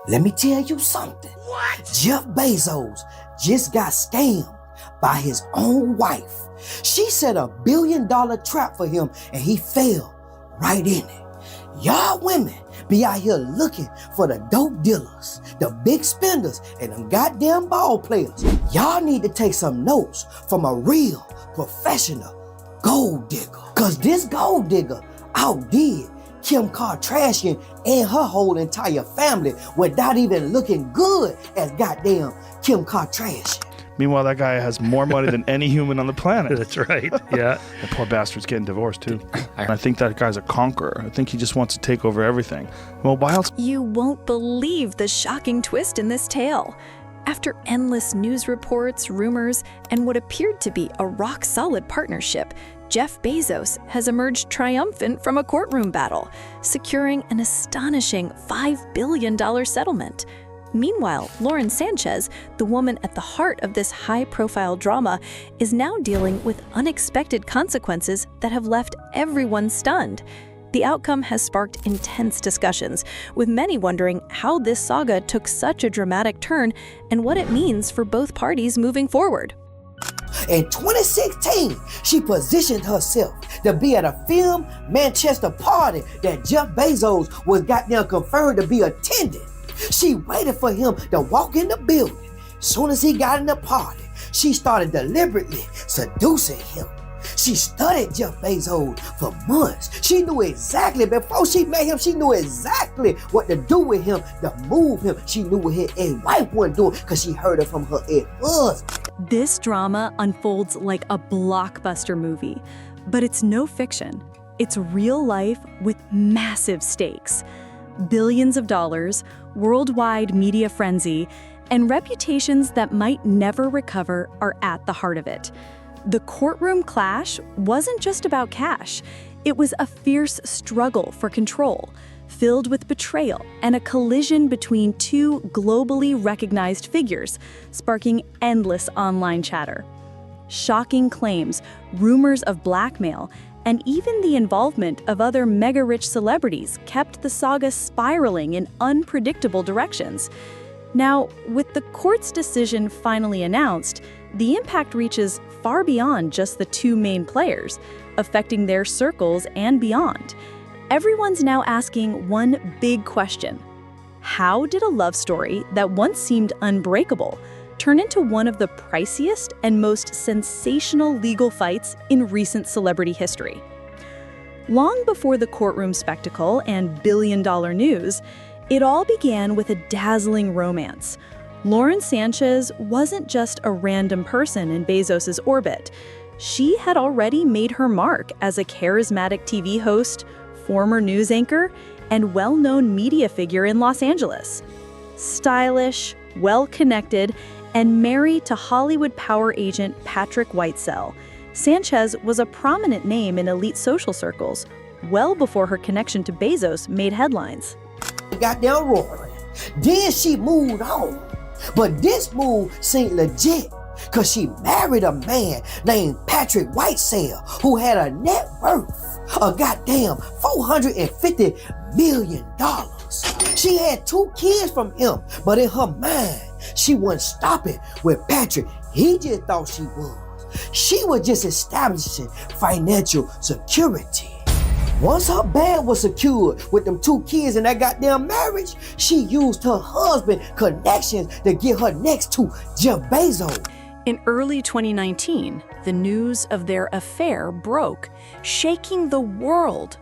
Let me tell you something. What? Jeff Bezos just got scammed by his own wife. She set a $1 billion trap for him and he fell right in it. Y'all women be out here looking for the dope dealers, the big spenders, and them goddamn ball players. Y'all need to take some notes from a real professional gold digger. Cause this gold digger outdid Kim Kardashian and her whole entire family without even looking good as goddamn Kim Kardashian. Meanwhile, that guy has more money than any human on the planet. That's right. Yeah. The poor bastard's getting divorced, too. I think that guy's a conqueror. I think he just wants to take over everything. Well, why else? You won't believe the shocking twist in this tale. After endless news reports, rumors, and what appeared to be a rock-solid partnership, Jeff Bezos has emerged triumphant from a courtroom battle, securing an astonishing $5 billion settlement. Meanwhile, Lauren Sanchez, the woman at the heart of this high-profile drama, is now dealing with unexpected consequences that have left everyone stunned. The outcome has sparked intense discussions, with many wondering how this saga took such a dramatic turn and what it means for both parties moving forward. In 2016, she positioned herself to be at a film Manchester party that Jeff Bezos was goddamn confirmed to be attending. She waited for him to walk in the building. Soon as he got in the party, she started deliberately seducing him. She studied Jeff Bezos for months. She knew exactly, before she met him, she knew exactly what to do with him, to move him. She knew what his ex-wife wasn't doing because she heard it from her ex-husband. This drama unfolds like a blockbuster movie, but it's no fiction. It's real life with massive stakes. Billions of dollars, worldwide media frenzy, and reputations that might never recover are at the heart of it. The courtroom clash wasn't just about cash. It was a fierce struggle for control, filled with betrayal and a collision between two globally recognized figures, sparking endless online chatter. Shocking claims, rumors of blackmail, and even the involvement of other mega-rich celebrities kept the saga spiraling in unpredictable directions. Now, with the court's decision finally announced, the impact reaches far beyond just the two main players, affecting their circles and beyond. Everyone's now asking one big question. How did a love story that once seemed unbreakable turn into one of the priciest and most sensational legal fights in recent celebrity history? Long before the courtroom spectacle and billion-dollar news, it all began with a dazzling romance. Lauren Sanchez wasn't just a random person in Bezos' orbit. She had already made her mark as a charismatic TV host, former news anchor, and well-known media figure in Los Angeles. Stylish, well-connected, and married to Hollywood power agent Patrick Whitesell, Sanchez was a prominent name in elite social circles, well before her connection to Bezos made headlines. Goddamn roaring. Then she moved on. But this move seemed legit because she married a man named Patrick Whitesell who had a net worth of goddamn $450 million. She had 2 kids from him, but in her mind, she wasn't stopping with Patrick. He just thought she was. She was just establishing financial security. Once her bag was secured with them 2 kids and that goddamn marriage, she used her husband's connections to get her next to Jeff Bezos. In early 2019, the news of their affair broke, shaking the world.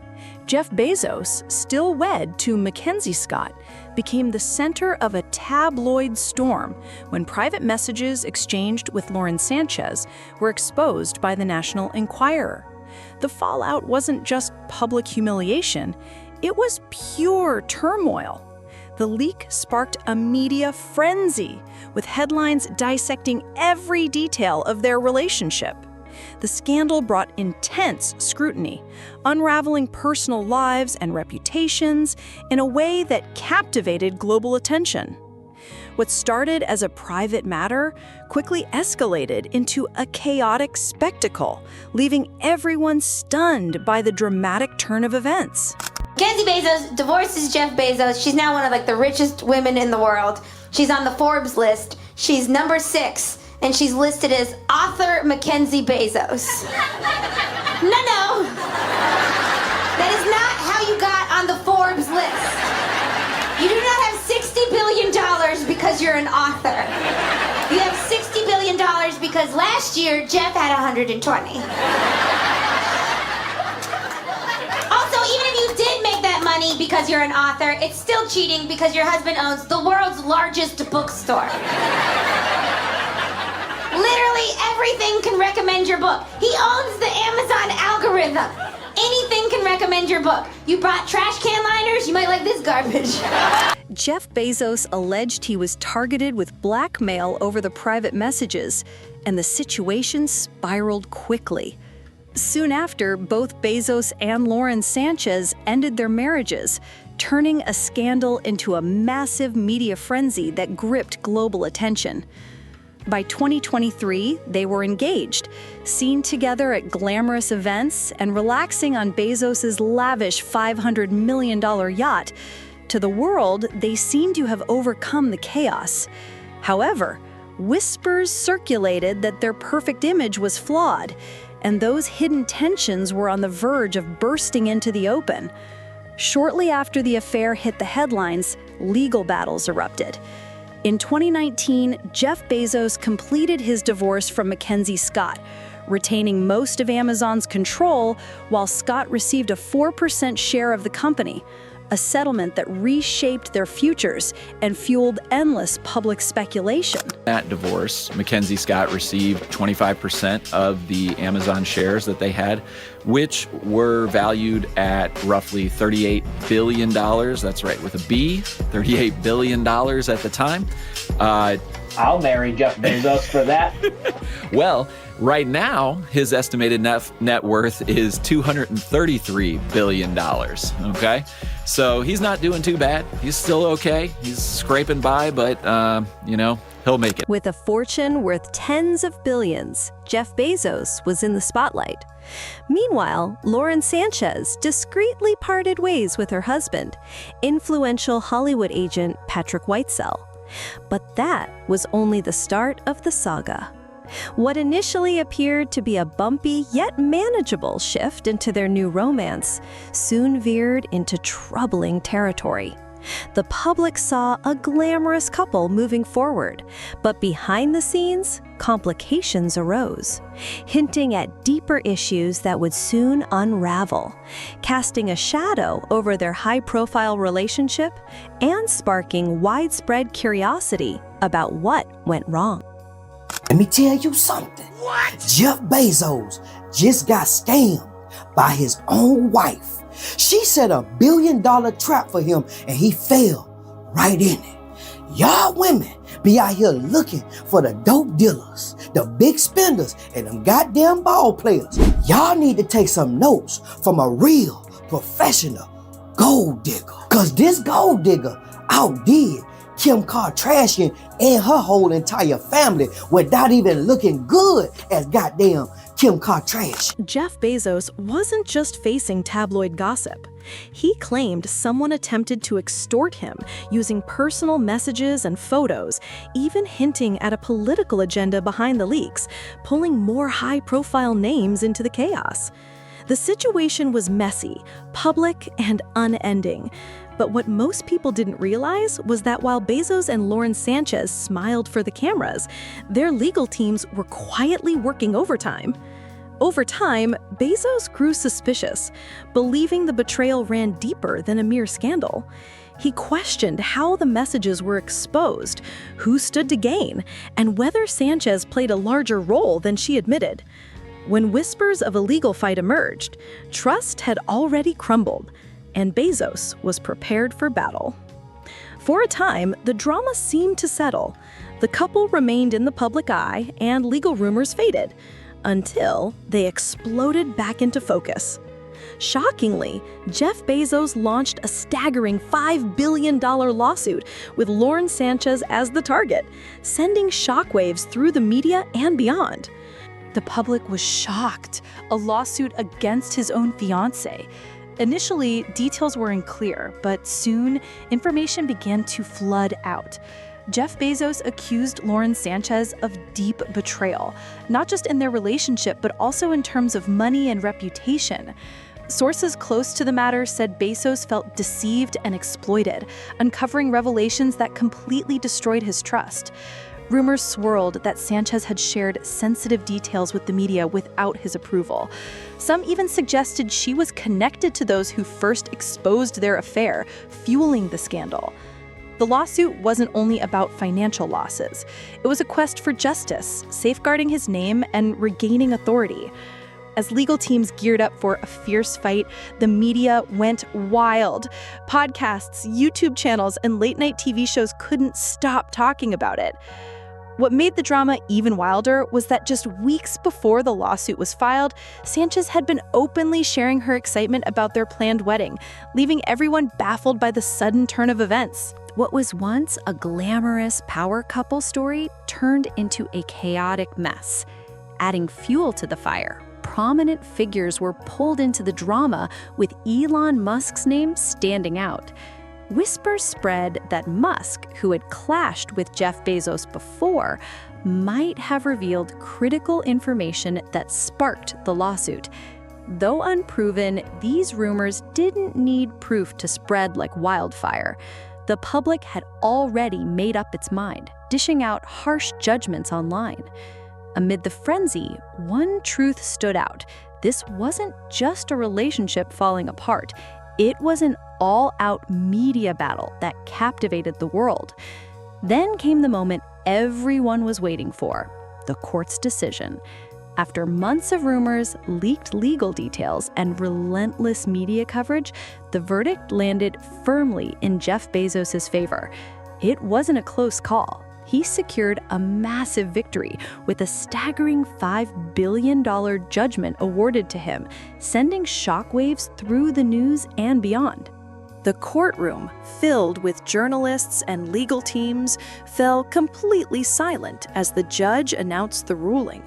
Jeff Bezos, still wed to Mackenzie Scott, became the center of a tabloid storm when private messages exchanged with Lauren Sanchez were exposed by the National Enquirer. The fallout wasn't just public humiliation, it was pure turmoil. The leak sparked a media frenzy, with headlines dissecting every detail of their relationship. The scandal brought intense scrutiny, unraveling personal lives and reputations in a way that captivated global attention. What started as a private matter quickly escalated into a chaotic spectacle, leaving everyone stunned by the dramatic turn of events. Mackenzie Bezos divorces Jeff Bezos. She's now one of the richest women in the world. She's on the Forbes list. She's number 6, and she's listed as author Mackenzie Bezos. No. That is not how you got on the Forbes list. You do not have $60 billion because you're an author. You have $60 billion because last year Jeff had 120. Also, even if you did make that money because you're an author, it's still cheating because your husband owns the world's largest bookstore. Literally everything can recommend your book. He owns the Amazon algorithm. Anything can recommend your book. You brought trash can liners? You might like this garbage. Jeff Bezos alleged he was targeted with blackmail over the private messages, and the situation spiraled quickly. Soon after, both Bezos and Lauren Sanchez ended their marriages, turning a scandal into a massive media frenzy that gripped global attention. By 2023, they were engaged, seen together at glamorous events and relaxing on Bezos' lavish $500 million yacht. To the world, they seemed to have overcome the chaos. However, whispers circulated that their perfect image was flawed, and those hidden tensions were on the verge of bursting into the open. Shortly after the affair hit the headlines, legal battles erupted. In 2019, Jeff Bezos completed his divorce from Mackenzie Scott, retaining most of Amazon's control, while Scott received a 4% share of the company, a settlement that reshaped their futures and fueled endless public speculation. That divorce, Mackenzie Scott received 25% of the Amazon shares that they had, which were valued at roughly $38 billion. That's right, with a B, $38 billion at the time. I'll marry Jeff Bezos for that. Well, right now, his estimated net worth is $233 billion, okay? So he's not doing too bad. He's still okay. He's scraping by, but, he'll make it. With a fortune worth tens of billions, Jeff Bezos was in the spotlight. Meanwhile, Lauren Sanchez discreetly parted ways with her husband, influential Hollywood agent Patrick Whitesell. But that was only the start of the saga. What initially appeared to be a bumpy yet manageable shift into their new romance soon veered into troubling territory. The public saw a glamorous couple moving forward, but behind the scenes, complications arose, hinting at deeper issues that would soon unravel, casting a shadow over their high-profile relationship and sparking widespread curiosity about what went wrong. Let me tell you something. What? Jeff Bezos just got scammed by his own wife. She set a $1 billion trap for him and he fell right in it. Y'all women be out here looking for the dope dealers, the big spenders, and them goddamn ball players. Y'all need to take some notes from a real professional gold digger. Cause this gold digger outdid Kim Kardashian and her whole entire family without even looking good as goddamn Kim Kardashian. Jeff Bezos wasn't just facing tabloid gossip. He claimed someone attempted to extort him using personal messages and photos, even hinting at a political agenda behind the leaks, pulling more high-profile names into the chaos. The situation was messy, public, and unending. But what most people didn't realize was that while Bezos and Lauren Sanchez smiled for the cameras, their legal teams were quietly working overtime. Over time, Bezos grew suspicious, believing the betrayal ran deeper than a mere scandal. He questioned how the messages were exposed, who stood to gain, and whether Sanchez played a larger role than she admitted. When whispers of a legal fight emerged, trust had already crumbled, and Bezos was prepared for battle. For a time, the drama seemed to settle. The couple remained in the public eye, and legal rumors faded, until they exploded back into focus. Shockingly, Jeff Bezos launched a staggering $5 billion lawsuit with Lauren Sanchez as the target, sending shockwaves through the media and beyond. The public was shocked. A lawsuit against his own fiancée. Initially, details were unclear, but soon information began to flood out. Jeff Bezos accused Lauren Sanchez of deep betrayal, not just in their relationship, but also in terms of money and reputation. Sources close to the matter said Bezos felt deceived and exploited, uncovering revelations that completely destroyed his trust. Rumors swirled that Sanchez had shared sensitive details with the media without his approval. Some even suggested she was connected to those who first exposed their affair, fueling the scandal. The lawsuit wasn't only about financial losses. It was a quest for justice, safeguarding his name and regaining authority. As legal teams geared up for a fierce fight, the media went wild. Podcasts, YouTube channels, and late-night TV shows couldn't stop talking about it. What made the drama even wilder was that just weeks before the lawsuit was filed, Sanchez had been openly sharing her excitement about their planned wedding, leaving everyone baffled by the sudden turn of events. What was once a glamorous power couple story turned into a chaotic mess. Adding fuel to the fire, prominent figures were pulled into the drama, with Elon Musk's name standing out. Whispers spread that Musk, who had clashed with Jeff Bezos before, might have revealed critical information that sparked the lawsuit. Though unproven, these rumors didn't need proof to spread like wildfire. The public had already made up its mind, dishing out harsh judgments online. Amid the frenzy, one truth stood out. This wasn't just a relationship falling apart. It was an all-out media battle that captivated the world. Then came the moment everyone was waiting for, the court's decision. After months of rumors, leaked legal details, and relentless media coverage, the verdict landed firmly in Jeff Bezos' favor. It wasn't a close call. He secured a massive victory with a staggering $5 billion judgment awarded to him, sending shockwaves through the news and beyond. The courtroom, filled with journalists and legal teams, fell completely silent as the judge announced the ruling.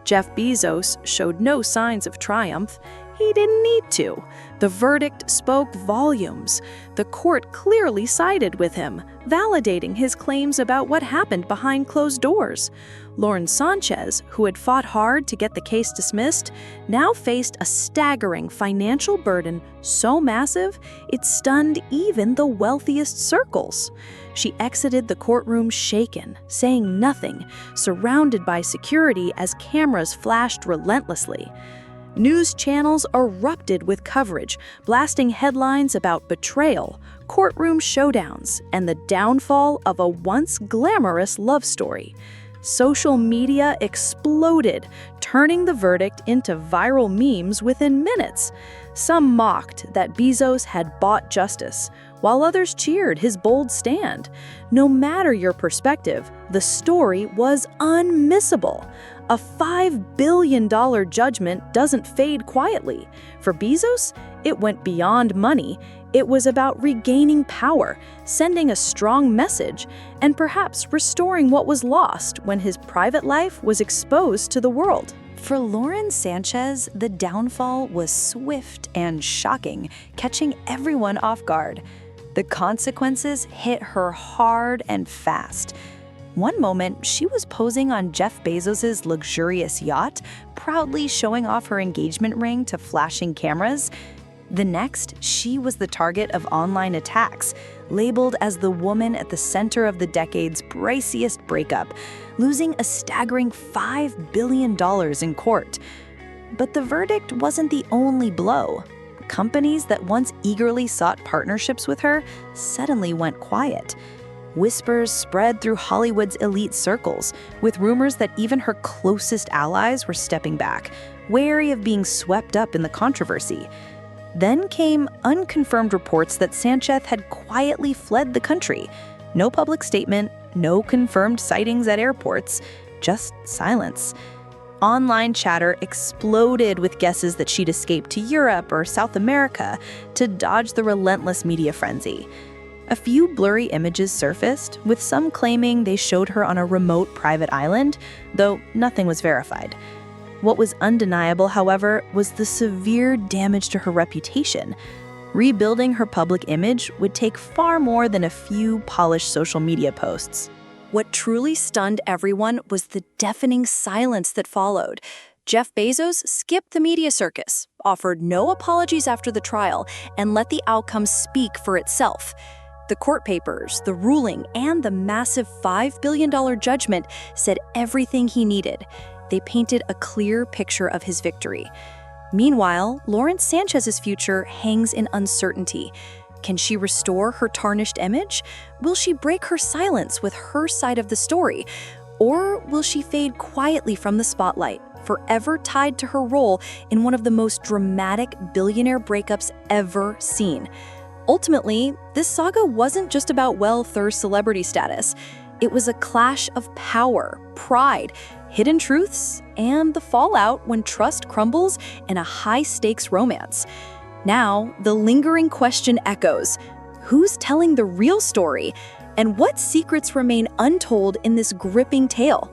Jeff Bezos showed no signs of triumph. He didn't need to. The verdict spoke volumes. The court clearly sided with him, validating his claims about what happened behind closed doors. Lauren Sanchez, who had fought hard to get the case dismissed, now faced a staggering financial burden so massive it stunned even the wealthiest circles. She exited the courtroom shaken, saying nothing, surrounded by security as cameras flashed relentlessly. News channels erupted with coverage, blasting headlines about betrayal, courtroom showdowns, and the downfall of a once glamorous love story. Social media exploded, turning the verdict into viral memes within minutes. Some mocked that Bezos had bought justice, while others cheered his bold stand. No matter your perspective, the story was unmissable. A $5 billion judgment doesn't fade quietly. For Bezos, it went beyond money. It was about regaining power, sending a strong message, and perhaps restoring what was lost when his private life was exposed to the world. For Lauren Sanchez, the downfall was swift and shocking, catching everyone off guard. The consequences hit her hard and fast. One moment, she was posing on Jeff Bezos' luxurious yacht, proudly showing off her engagement ring to flashing cameras. The next, she was the target of online attacks, labeled as the woman at the center of the decade's priciest breakup, losing a staggering $5 billion in court. But the verdict wasn't the only blow. Companies that once eagerly sought partnerships with her suddenly went quiet. Whispers spread through Hollywood's elite circles, with rumors that even her closest allies were stepping back, wary of being swept up in the controversy. Then came unconfirmed reports that Sanchez had quietly fled the country. No public statement, no confirmed sightings at airports, just silence. Online chatter exploded with guesses that she'd escaped to Europe or South America to dodge the relentless media frenzy. A few blurry images surfaced, with some claiming they showed her on a remote private island, though nothing was verified. What was undeniable, however, was the severe damage to her reputation. Rebuilding her public image would take far more than a few polished social media posts. What truly stunned everyone was the deafening silence that followed. Jeff Bezos skipped the media circus, offered no apologies after the trial, and let the outcome speak for itself. The court papers, the ruling, and the massive $5 billion judgment said everything he needed. They painted a clear picture of his victory. Meanwhile, Lauren Sanchez's future hangs in uncertainty. Can she restore her tarnished image? Will she break her silence with her side of the story? Or will she fade quietly from the spotlight, forever tied to her role in one of the most dramatic billionaire breakups ever seen? Ultimately, this saga wasn't just about wealth or celebrity status. It was a clash of power, pride, hidden truths, and the fallout when trust crumbles in a high-stakes romance. Now, the lingering question echoes: who's telling the real story? And what secrets remain untold in this gripping tale?